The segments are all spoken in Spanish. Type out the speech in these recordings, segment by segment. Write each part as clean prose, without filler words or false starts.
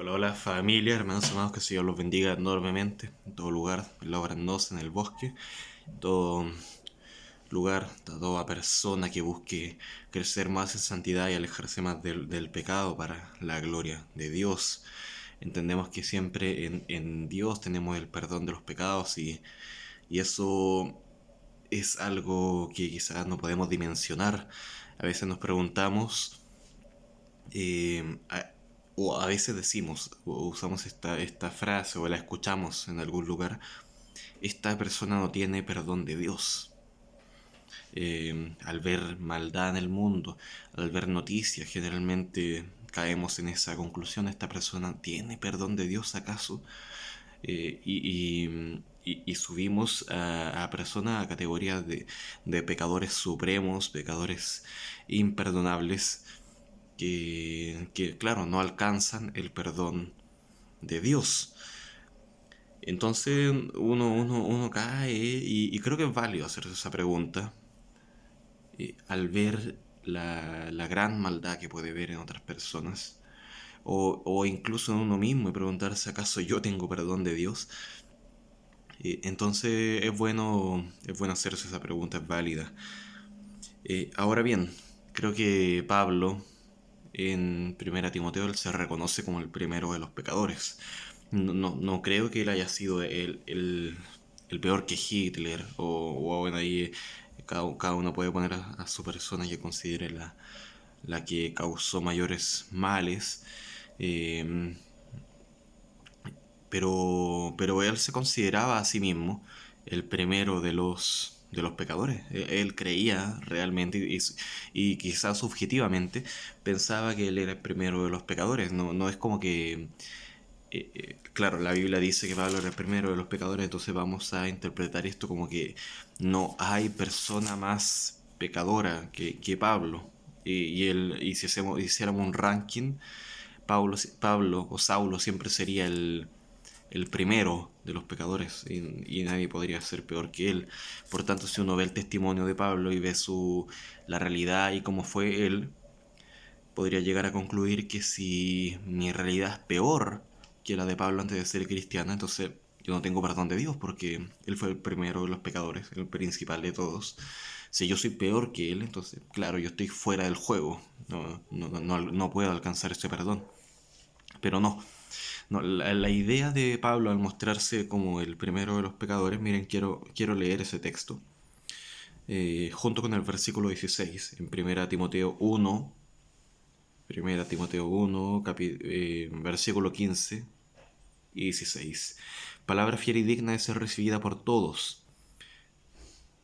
Hola, hola familia, hermanos amados, que el Señor los bendiga enormemente en todo lugar, en la obra en el bosque, en todo lugar, a toda persona que busque crecer más en santidad y alejarse más del pecado para la gloria de Dios. Entendemos que siempre en Dios tenemos el perdón de los pecados y eso es algo que quizás no podemos dimensionar. A veces nos preguntamos eh, a- o a veces decimos o usamos esta frase o la escuchamos en algún lugar: esta persona no tiene perdón de Dios. Al ver maldad en el mundo, al ver noticias, generalmente caemos en esa conclusión: esta persona tiene perdón de Dios acaso. Y subimos a personas a categorías de pecadores supremos, pecadores imperdonables, claro, no alcanzan el perdón de Dios. Entonces uno cae y creo que es válido hacerse esa pregunta al ver la gran maldad que puede ver en otras personas o incluso en uno mismo y preguntarse: ¿acaso yo tengo perdón de Dios? Entonces es bueno hacerse esa pregunta, es válida. Ahora bien, creo que Pablo en Primera Timoteo él se reconoce como el primero de los pecadores. No creo que él haya sido el peor que Hitler o bueno, ahí cada uno puede poner a su persona que considere la que causó mayores males. Eh, pero él se consideraba a sí mismo el primero de los pecadores. Él creía realmente y quizás subjetivamente pensaba que él era el primero de los pecadores. No es como que, claro, la Biblia dice que Pablo era el primero de los pecadores, entonces vamos a interpretar esto como que no hay persona más pecadora que Pablo. Y si hiciéramos un ranking, Pablo o Saulo siempre sería el primero de los pecadores y nadie podría ser peor que él. Por tanto, si uno ve el testimonio de Pablo y ve la realidad y cómo fue él, podría llegar a concluir que si mi realidad es peor que la de Pablo antes de ser cristiana, entonces yo no tengo perdón de Dios porque él fue el primero de los pecadores, el principal de todos. Si yo soy peor que él, entonces, claro, yo estoy fuera del juego. No puedo alcanzar ese perdón. Pero no, la idea de Pablo al mostrarse como el primero de los pecadores, miren, quiero leer ese texto, junto con el versículo 16, en Primera Timoteo 1 versículo 15 y 16. Palabra fiel y digna de ser recibida por todos,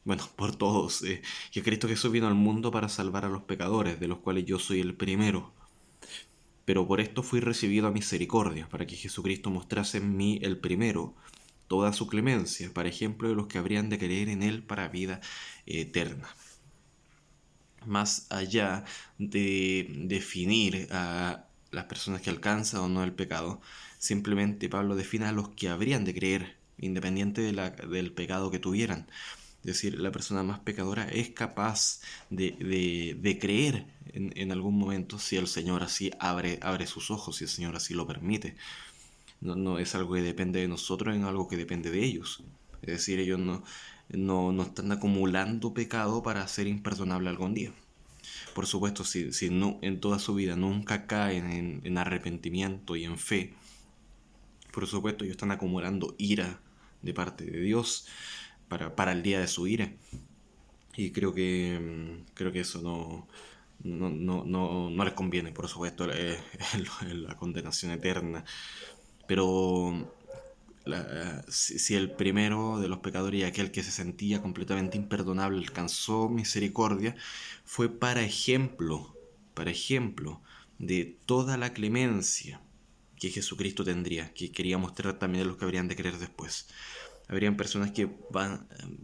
bueno, por todos, que Cristo Jesús vino al mundo para salvar a los pecadores, de los cuales yo soy el primero. Pero por esto fui recibido a misericordia, para que Jesucristo mostrase en mí el primero toda su clemencia, para ejemplo de los que habrían de creer en él para vida eterna. Más allá de definir a las personas que alcanzan o no el pecado, simplemente Pablo define a los que habrían de creer, independiente del pecado que tuvieran. Es decir, la persona más pecadora es capaz de creer en algún momento si el Señor así abre sus ojos, si el Señor así lo permite. No es algo que depende de nosotros, es algo que depende de ellos. Es decir, ellos no están acumulando pecado para ser imperdonable algún día. Por supuesto, si no, en toda su vida nunca caen en arrepentimiento y en fe, por supuesto ellos están acumulando ira de parte de Dios para el día de su ira. Y creo que eso no les conviene, por supuesto, la condenación eterna. Pero si el primero de los pecadores y aquel que se sentía completamente imperdonable alcanzó misericordia, fue para ejemplo de toda la clemencia que Jesucristo tendría, que quería mostrar también a los que habrían de creer después. Habrían personas que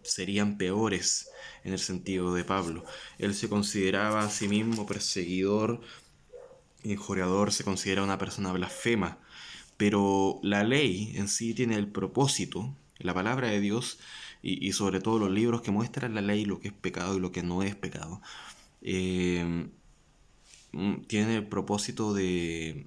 serían peores en el sentido de Pablo. Él se consideraba a sí mismo perseguidor, injuriador, se considera una persona blasfema. Pero la ley en sí tiene el propósito, la palabra de Dios y sobre todo los libros que muestran la ley, lo que es pecado y lo que no es pecado, eh, tiene el propósito de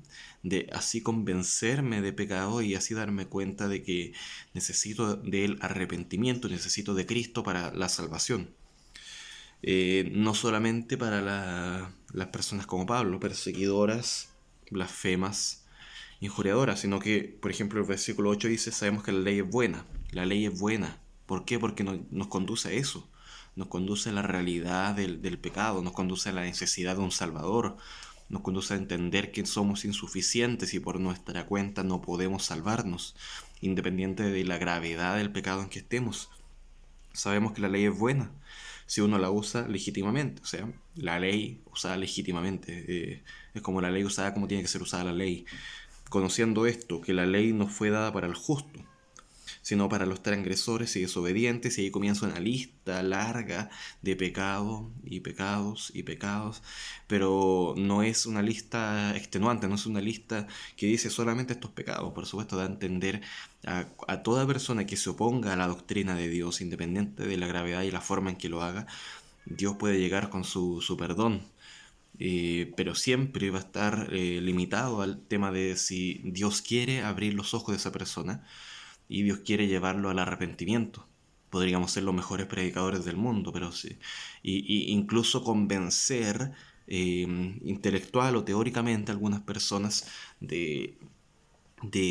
así convencerme de pecado y así darme cuenta de que necesito del arrepentimiento, necesito de Cristo para la salvación. No solamente para las personas como Pablo, perseguidoras, blasfemas, injuriadoras, sino que, por ejemplo, el versículo 8 dice, sabemos que la ley es buena, la ley es buena. ¿Por qué? Porque nos conduce a eso, nos conduce a la realidad del pecado, nos conduce a la necesidad de un Salvador, nos conduce a entender que somos insuficientes y por nuestra cuenta no podemos salvarnos, independiente de la gravedad del pecado en que estemos. Sabemos que la ley es buena si uno la usa legítimamente, o sea, la ley usada legítimamente, es como la ley usada como tiene que ser usada la ley. Conociendo esto, que la ley no fue dada para el justo, sino para los transgresores y desobedientes, y ahí comienza una lista larga de pecados y pecados y pecados, pero no es una lista extenuante, no es una lista que dice solamente estos pecados. Por supuesto, da a entender a toda persona que se oponga a la doctrina de Dios, independiente de la gravedad y la forma en que lo haga, Dios puede llegar con su perdón. Pero siempre va a estar limitado al tema de si Dios quiere abrir los ojos de esa persona y Dios quiere llevarlo al arrepentimiento. Podríamos ser los mejores predicadores del mundo, pero sí. Y incluso convencer intelectual o teóricamente a algunas personas de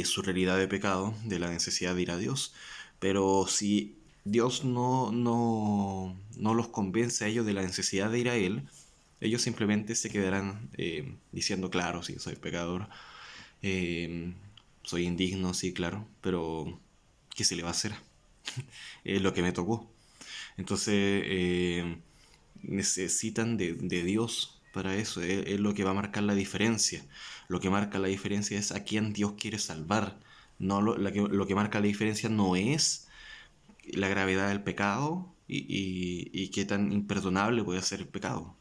su realidad de pecado, de la necesidad de ir a Dios. Pero si Dios no los convence a ellos de la necesidad de ir a Él, ellos simplemente se quedarán diciendo, claro, sí, soy pecador, eh, soy indigno, sí, claro, pero ¿qué se le va a hacer? Es lo que me tocó. Entonces, necesitan de Dios para eso. Es lo que va a marcar la diferencia. Lo que marca la diferencia es a quién Dios quiere salvar. No lo que marca la diferencia no es la gravedad del pecado y qué tan imperdonable puede ser el pecado.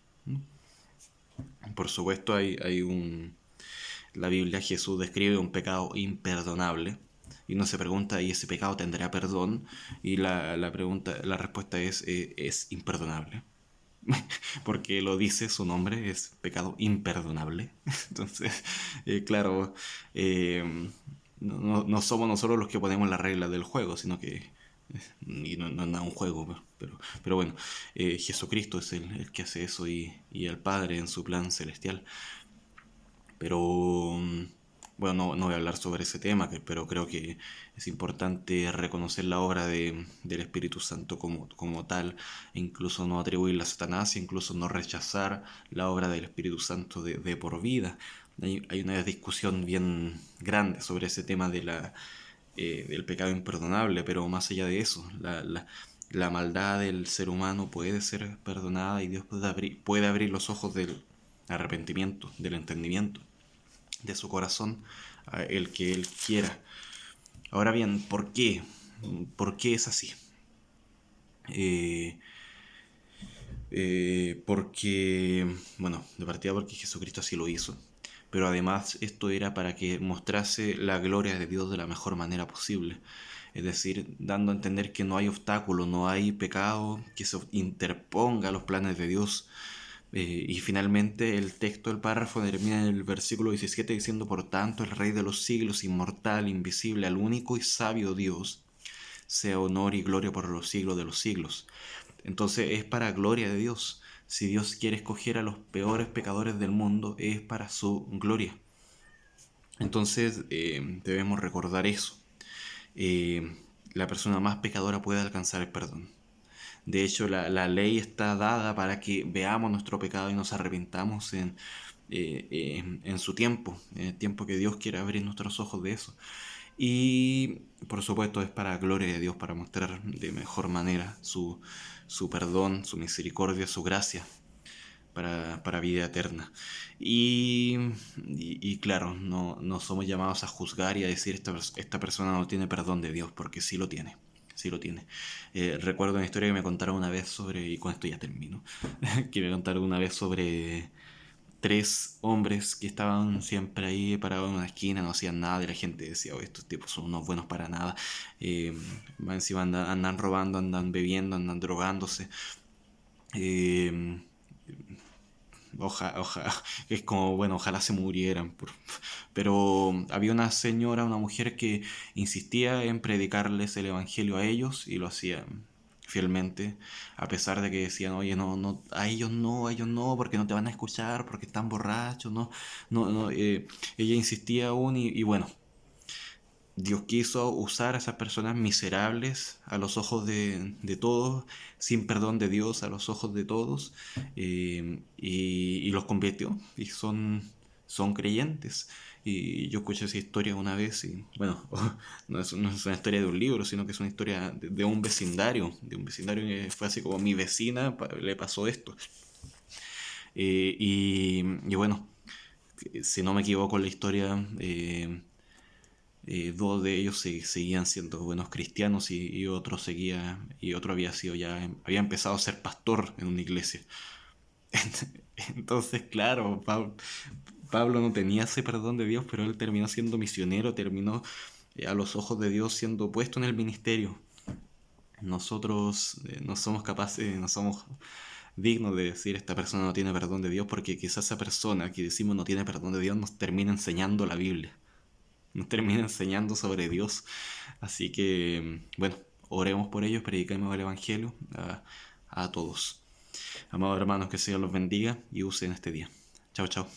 Por supuesto, la Biblia, Jesús describe un pecado imperdonable y uno se pregunta, ¿y ese pecado tendrá perdón? Y la respuesta es imperdonable. Porque lo dice su nombre, es pecado imperdonable. Entonces, claro, no somos nosotros los que ponemos las reglas del juego, sino que y no es nada un juego, pero bueno, Jesucristo es el que hace eso y el Padre en su plan celestial. Pero bueno, no voy a hablar sobre ese tema, pero creo que es importante reconocer la obra del Espíritu Santo como tal, e incluso no atribuirla a Satanás, e incluso no rechazar la obra del Espíritu Santo de por vida. Hay una discusión bien grande sobre ese tema del pecado imperdonable, pero más allá de eso, la maldad del ser humano puede ser perdonada y Dios puede abrir los ojos del arrepentimiento, del entendimiento de su corazón a el que él quiera. Ahora bien, ¿por qué? ¿Por qué es así? Eh, bueno, de partida porque Jesucristo así lo hizo, pero además esto era para que mostrase la gloria de Dios de la mejor manera posible. Es decir, dando a entender que no hay obstáculo, no hay pecado que se interponga a los planes de Dios. Y finalmente el texto del párrafo termina en el versículo 17 diciendo, por tanto, el Rey de los siglos, inmortal, invisible, al único y sabio Dios, sea honor y gloria por los siglos de los siglos. Entonces es para gloria de Dios. Si Dios quiere escoger a los peores pecadores del mundo, es para su gloria. Entonces debemos recordar eso. La persona más pecadora puede alcanzar el perdón. De hecho, la ley está dada para que veamos nuestro pecado y nos arrepintamos en su tiempo, en el tiempo que Dios quiera abrir nuestros ojos de eso. Y por supuesto es para gloria de Dios, para mostrar de mejor manera su perdón, su misericordia, su gracia para vida eterna. Y claro, no somos llamados a juzgar y a decir esta persona no tiene perdón de Dios, porque sí lo tiene. Sí lo tiene. Recuerdo una historia que me contaron una vez sobre, y con esto ya termino, que me contaron una vez sobre tres hombres que estaban siempre ahí parados en una esquina, no hacían nada y la gente decía, oh, estos tipos son unos buenos para nada. Más encima andan robando, andan bebiendo, andan drogándose. Eh, es como, bueno, ojalá se murieran. Pero había una señora, una mujer que insistía en predicarles el evangelio a ellos y lo hacía fielmente, a pesar de que decían, oye, no, no, a ellos no, porque no te van a escuchar, porque están borrachos, no, no, no, ella insistía aún y bueno, Dios quiso usar a esas personas miserables a los ojos de todos, sin perdón de Dios a los ojos de todos, y los convirtió, y son creyentes. Y yo escuché esa historia una vez y, bueno, no es una historia de un libro, sino que es una historia de un vecindario que fue así como mi vecina, le pasó esto. Y bueno, si no me equivoco en la historia, dos de ellos seguían siendo buenos cristianos y otro seguía y otro había sido ya había empezado a ser pastor en una iglesia. Entonces, claro, Pablo no tenía ese perdón de Dios, pero él terminó siendo misionero, terminó a los ojos de Dios siendo puesto en el ministerio. Nosotros no somos capaces, no somos dignos de decir esta persona no tiene perdón de Dios, porque quizás esa persona que decimos no tiene perdón de Dios nos termina enseñando la Biblia, nos termina enseñando sobre Dios. Así que, bueno, oremos por ellos, predicamos el Evangelio a todos. Amados hermanos, que el Señor los bendiga y use en este día. Chao, chao.